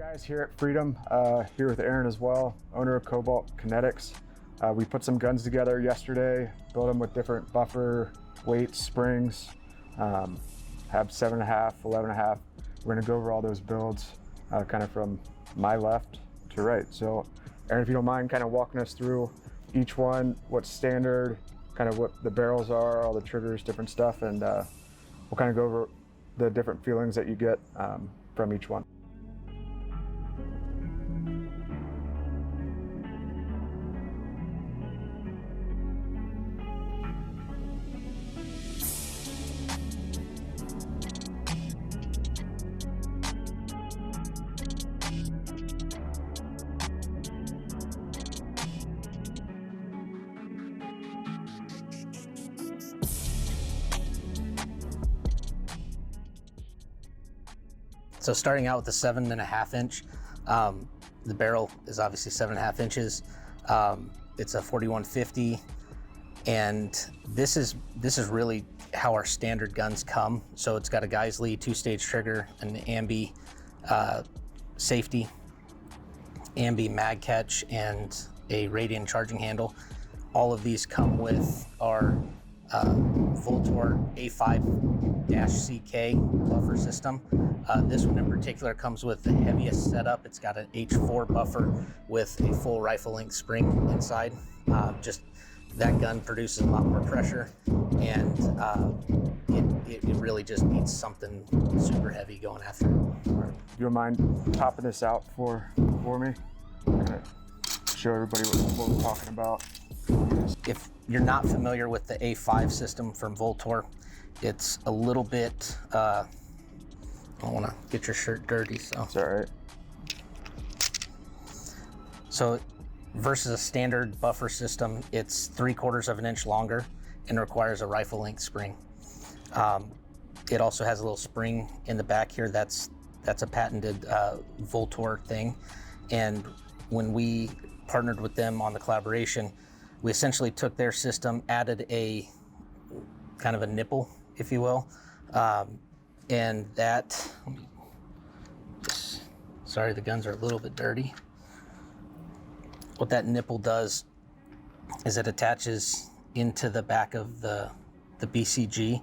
Guys, here at Freedom, here with Aaron as well, owner of Cobalt Kinetics. We put some guns together yesterday, built them with different buffer, weights, springs, have 7.5, 11.5. We're gonna go over all those builds kind of from my left to right. So Aaron, if you don't mind kind of walking us through each one, what's standard, kind of what the barrels are, all the triggers, different stuff, and we'll kind of go over the different feelings that you get from each one. So starting out with the 7.5 inch, the barrel is obviously 7.5 inches. It's a 4150, and this is really how our standard guns come. So it's got a Geisley 2-stage trigger, an ambi safety, ambi mag catch, and a radian charging handle. All of these come with our Voltor A5-CK buffer system. This one in particular comes with the heaviest setup. It's got an H4 buffer with a full rifle length spring inside. Just that gun produces a lot more pressure, and it really just needs something super heavy going after it. Do you don't mind popping this out for me? Kind of show everybody what we're talking about. If you're not familiar with the A5 system from Voltor, it's a little bit, I don't want to get your shirt dirty, so. It's all right. So versus a standard buffer system, it's 3/4 of an inch longer and requires a rifle length spring. It also has a little spring in the back here. That's a patented Voltor thing. And when we partnered with them on the collaboration, we essentially took their system, added a kind of a nipple, if you will, and that, sorry, the guns are a little bit dirty. What that nipple does is it attaches into the back of the BCG,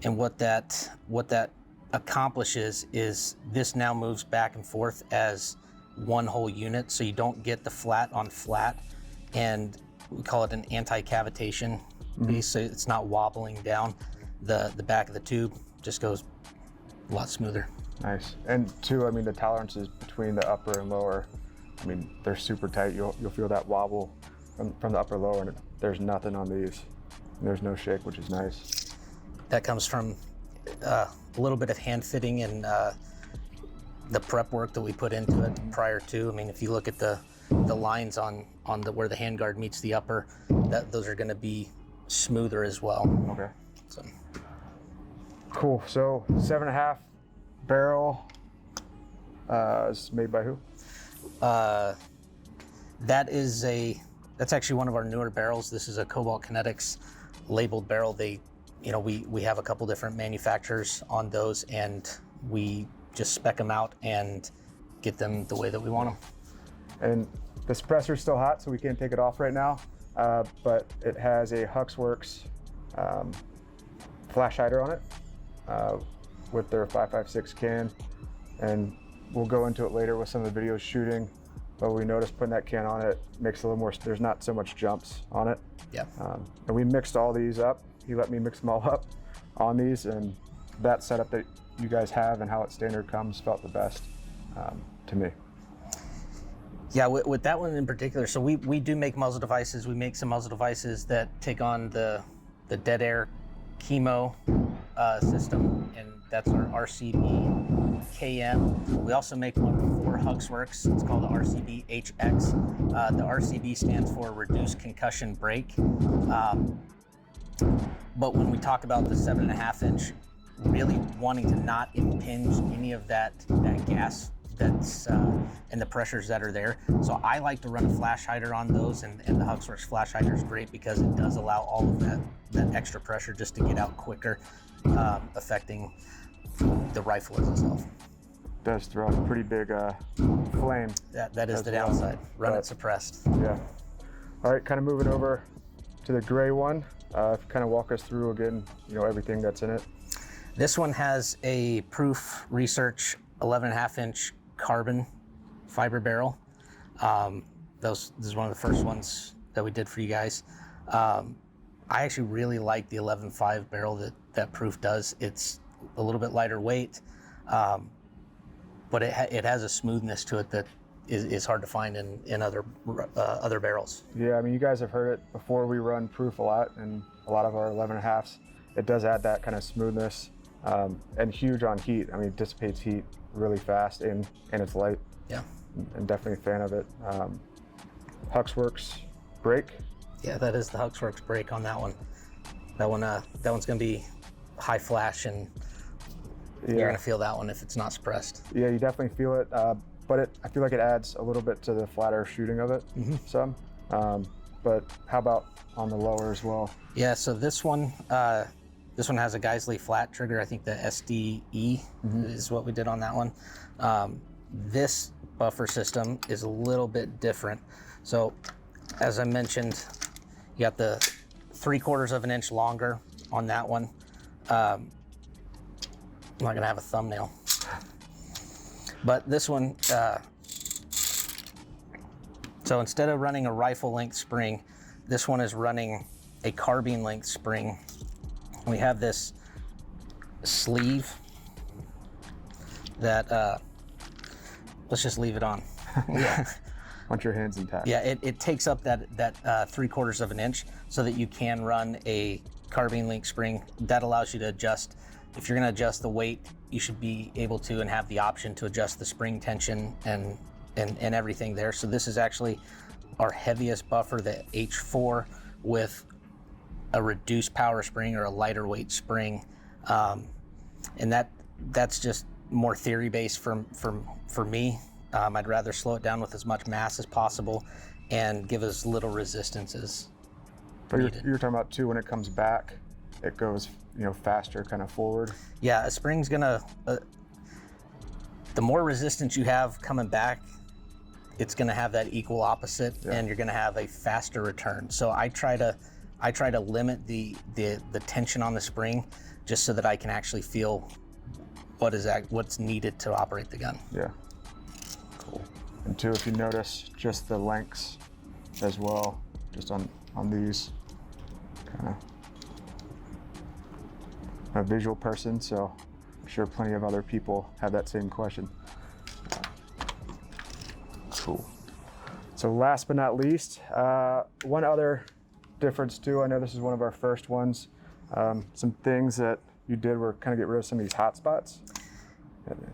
and what that accomplishes is this now moves back and forth as one whole unit, so you don't get the flat on flat, and we call it an anti-cavitation piece, so it's not wobbling down. The back of the tube just goes a lot smoother. Nice. And two, I mean, the tolerances between the upper and lower, I mean, they're super tight. You'll feel that wobble from the upper lower, and there's nothing on these. And there's no shake, which is nice. That comes from a little bit of hand fitting and the prep work that we put into it prior to. I mean, if you look at the lines on where the handguard meets the upper, those are going to be smoother as well. Okay. So. Cool. So 7.5 barrel is made by who? That's actually one of our newer barrels. This is a Cobalt Kinetics labeled barrel. We have a couple different manufacturers on those, and we just spec them out and get them the way that we want them. And the suppressor's still hot, so we can't take it off right now, but it has a Huxworks flash hider on it with their 5.56 can, and we'll go into it later with some of the videos shooting, but we noticed putting that can on it makes a little more, there's not so much jumps on it. Yeah. And we mixed all these up. He let me mix them all up on these, and that setup that you guys have and how it standard comes felt the best to me. Yeah, with that one in particular, so we do make muzzle devices. We make some muzzle devices that take on the dead air chemo system, and that's our RCB KM. We also make one for Huxworks. It's called the RCB HX. The RCB stands for Reduced Concussion Brake. But when we talk about the 7.5 inch, really wanting to not impinge any of that gas that's and the pressures that are there. So I like to run a flash hider on those, and the Huxworks flash hider is great because it does allow all of that extra pressure just to get out quicker, affecting the rifle itself. does throw a pretty big flame. That is the well, downside. Run but- it suppressed. Yeah. All right, kind of moving over to the gray one. Kind of walk us through again, everything that's in it. This one has a Proof Research 11.5-inch carbon fiber barrel. This is one of the first ones that we did for you guys. I actually really like the 11.5 barrel that Proof does. It's a little bit lighter weight, but it has a smoothness to it that is hard to find in other barrels. Yeah, I mean, you guys have heard it before. We run Proof a lot, and a lot of our 11.5s. It does add that kind of smoothness, and huge on heat. I mean, it dissipates heat really fast, and it's light. Yeah. And definitely a fan of it. Huxworks brake. Yeah, that is the Huxworks brake on that one. That one's gonna be high flash, and you're gonna feel that one if it's not suppressed. Yeah, you definitely feel it, but I feel like it adds a little bit to the flatter shooting of it, some. But how about on the lower as well? Yeah, so this one has a Geisley flat trigger. I think the SDE is what we did on that one. This buffer system is a little bit different. So, as I mentioned, you got the 3/4 of an inch longer on that one. I'm not gonna have a thumbnail, but this one. So instead of running a rifle length spring, this one is running a carbine length spring. We have this sleeve that let's just leave it on. Yeah. Want your hands intact. Yeah, it takes up that 3/4 of an inch so that you can run a carbine link spring. That allows you to adjust. If you're going to adjust the weight, you should be able to and have the option to adjust the spring tension and everything there. So this is actually our heaviest buffer, the H4, with a reduced power spring or a lighter weight spring, and that's just more theory based for me. I'd rather slow it down with as much mass as possible and give as little resistance as needed. You're talking about too, when it comes back, it goes faster, kind of forward. Yeah, a spring's gonna. The more resistance you have coming back, it's gonna have that equal opposite, and you're gonna have a faster return. So I try to limit the tension on the spring, just so that I can actually feel what's needed to operate the gun. Yeah. Cool. And two, if you notice, just the lengths as well, just on these, kind of a visual person, so I'm sure plenty of other people have that same question. Cool. So last but not least, one other difference too, I know this is one of our first ones, some things that you did were kind of get rid of some of these hot spots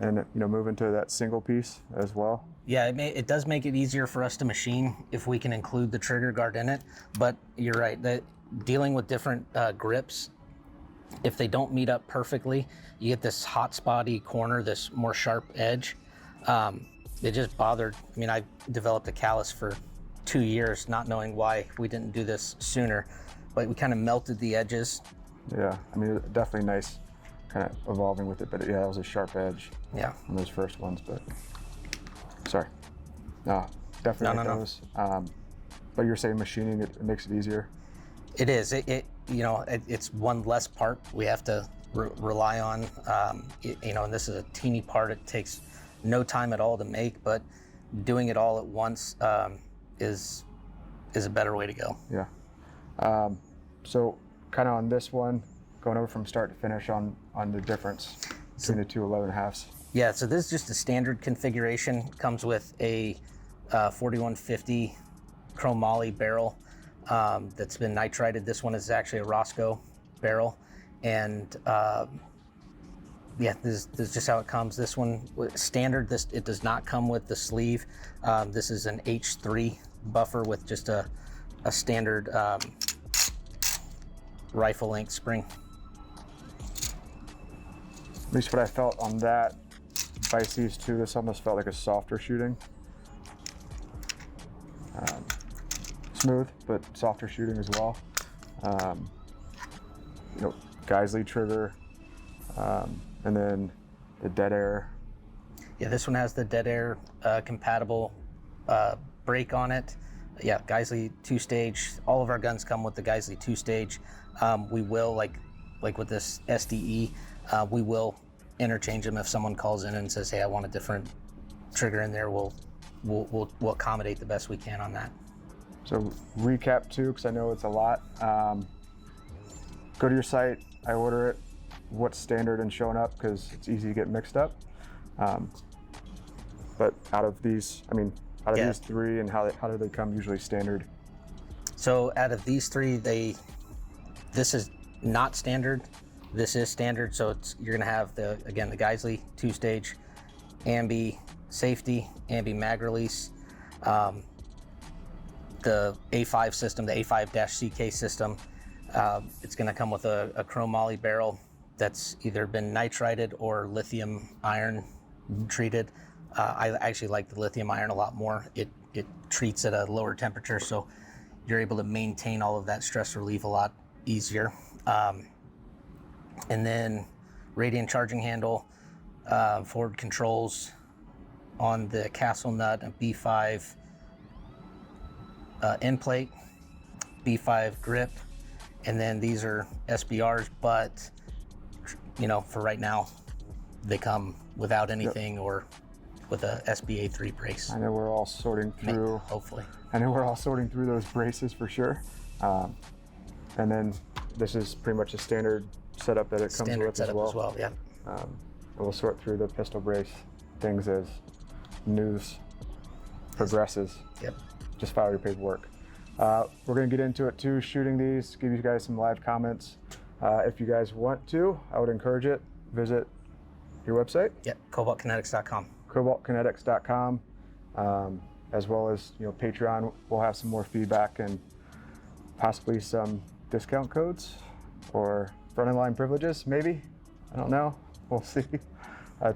and move into that single piece as well. Yeah, it does make it easier for us to machine if we can include the trigger guard in it, but you're right, that dealing with different grips, if they don't meet up perfectly, you get this hot spotty corner, this more sharp edge. It just bothered, I developed a callus for 2 years not knowing why we didn't do this sooner, but we kind of melted the edges. Yeah, definitely nice kind of evolving with it, but yeah, it was a sharp edge on those first ones, but sorry. No, definitely No. those. But you're saying machining, it makes it easier? It is, it's one less part we have to rely on, and this is a teeny part. It takes no time at all to make, but doing it all at once is a better way to go. Yeah. So kind of on this one, going over from start to finish on the difference between the two 11.5s. Yeah, so this is just a standard configuration. Comes with a 4150 chromoly barrel that's been nitrided. This one is actually a Roscoe barrel, and this is just how it comes. This one standard. It does not come with the sleeve. This is an H3 buffer with just a standard rifle length spring. At least what I felt on that Vices too, this almost felt like a softer shooting. Smooth, but softer shooting as well. Geisley trigger, and then the dead air. Yeah, this one has the dead air compatible brake on it. Yeah, Geisley 2-stage. All of our guns come with the Geisley 2-stage. We will, like with this SDE, we will interchange them if someone calls in and says, "Hey, I want a different trigger in there." We'll accommodate the best we can on that. So recap too, because I know it's a lot. Go to your site, I order it, what's standard and showing up, because it's easy to get mixed up. But out of these, these three, and how do they come usually standard? So out of these three, this is not standard. This is standard. So you're gonna have the Geisley 2-stage, ambi safety, ambi mag release, the A5 system, the A5-CK system. It's gonna come with a chromoly barrel that's either been nitrided or lithium iron treated. I actually like the lithium iron a lot more. It treats at a lower temperature, so you're able to maintain all of that stress relief a lot easier. And then radiant charging handle, forward controls on the castle nut, a B5 end plate, B5 grip, and then these are SBRs, but for right now, they come without anything or with a SBA3 brace. I know we're all sorting through. Hopefully. I know we're all sorting through those braces for sure. And then this is pretty much a standard setup that it comes with as well. Yeah. And we'll sort through the pistol brace things as news progresses. Yep. Just file your paperwork. We're going to get into it too, shooting these, give you guys some live comments. If you guys want to, I would encourage it. Visit your website. Yep, cobaltkinetics.com. Cobaltkinetics.com, as well as Patreon. We'll have some more feedback and possibly some discount codes or front of line privileges, maybe. I don't know. We'll see.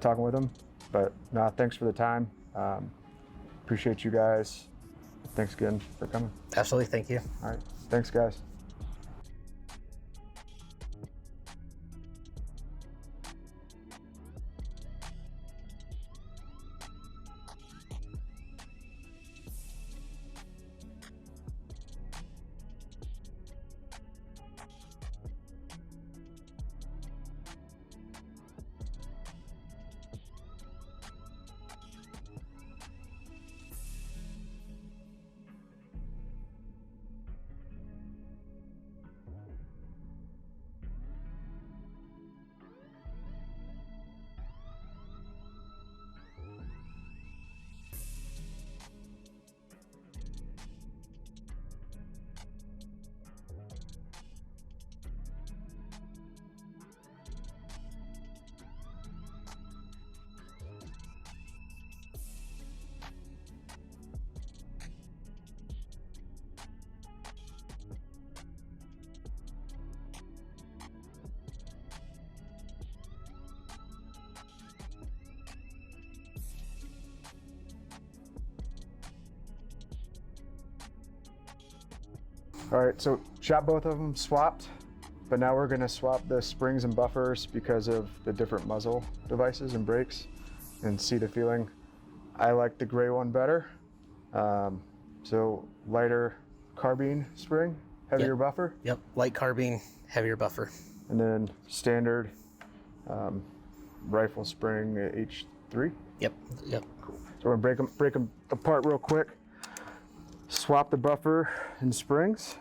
Talking with them. But no, thanks for the time. Appreciate you guys. Thanks again for coming. Absolutely, thank you. All right, thanks guys. All right, so shot both of them swapped, but now we're gonna swap the springs and buffers because of the different muzzle devices and brakes and see the feeling. I like the gray one better. So lighter carbine spring, heavier buffer. Yep, light carbine, heavier buffer. And then standard rifle spring H3. Yep, yep. Cool. So we're gonna break them apart real quick. Swap the buffer and springs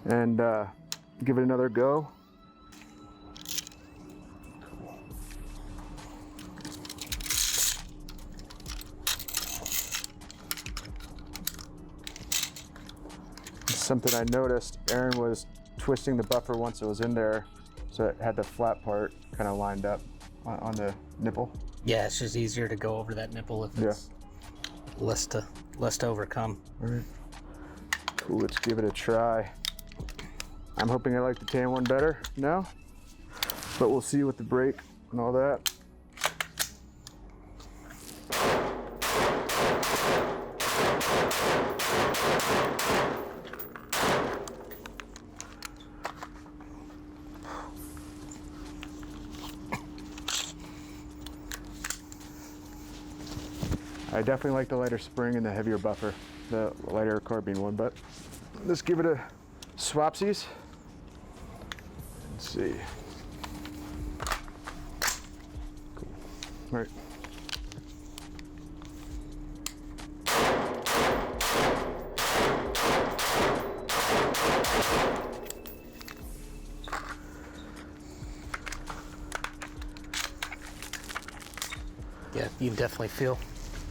and give it another go. Something I noticed, Aaron was twisting the buffer once it was in there, so it had the flat part kind of lined up on the nipple. Yeah, it's just easier to go over that nipple if it's less to overcome. All right. Cool, let's give it a try. I'm hoping I like the tan one better now, but we'll see with the brake and all that. I definitely like the lighter spring and the heavier buffer, the lighter carbine one, but let's give it a swapsies. Let's see. Cool. All right. Yeah, you can definitely feel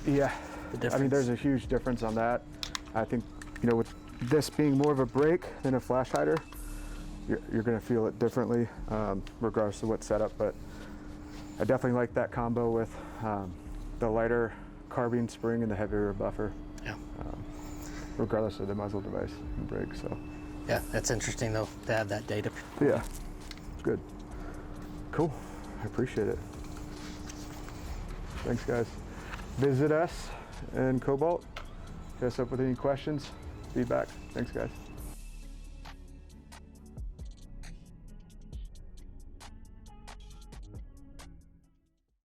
Yeah, the difference. I mean, there's a huge difference on that. I think, you know, with this being more of a brake than a flash hider, you're going to feel it differently, regardless of what setup. But I definitely like that combo with the lighter carbine spring and the heavier buffer. Yeah. Regardless of the muzzle device and brake. So. Yeah, that's interesting though to have that data. Yeah, good. Cool. I appreciate it. Thanks, guys. Visit us in Cobalt. Hit us up with any questions, feedback. Thanks, guys.